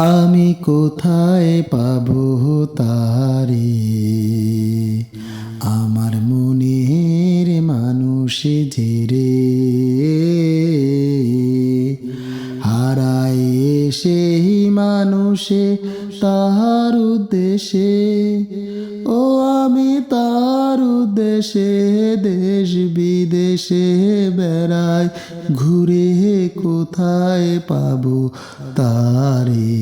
আমি কোথায় পাবো তারে, আমার মনের মানুষ যে রে, হারায় সেই মানুষে তাহার উদ্দেশ্যে, ও আমি তার উদ্দেশ্যে দেশ বিদেশে বেড়াই ঘুরে, কোথায় পাবো তারে,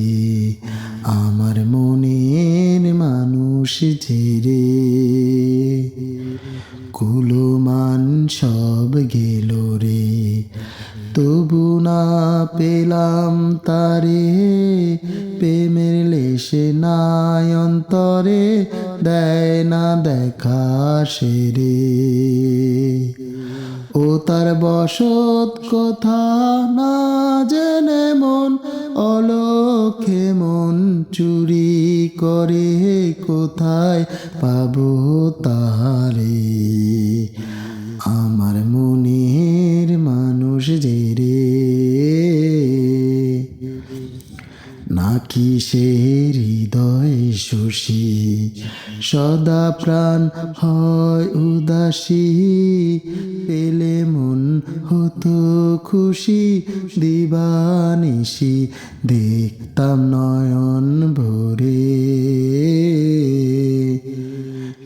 আমার মনের মানুষ যে রে। কুলমান সব গেল রে, তবু না পেলাম তারে, প্রেমের লেশে নাই অন্তরে, দেয় না দেখা সে রে। ও তার বসত কথা না জেনে মন অলক্ষে মন চুরি করে, কোথায় পাবো তারে, আমার মনের মানুষ যে রে। নাকি সে হৃদয় শোষী, সদা প্রাণ হয় উদাসী, পেলে মন হতো খুশি, দিবানিশি দেখতাম নয়ন ভরে।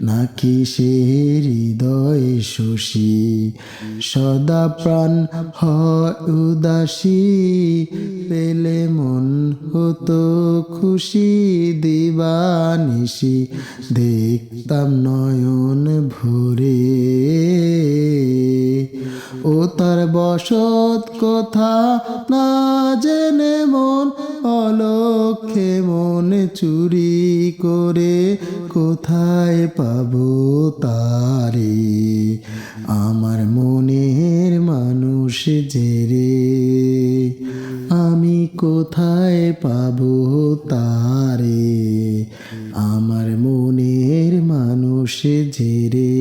নাকি সে হৃদয় শোষী, সদা প্রাণ হয় উদাসী, পেলে মন হতো খুশি, দিবানিশি দেখতাম নয়ন ভরে। ও তার বসত কথা না জেনে মন অলক্ষে মন চুরি করে, কোথায় পাবো তারে, আমার মনের মানুষ যে রে। আমি কোথায় পাবো তারে, আমার মনের মানুষ যে রে।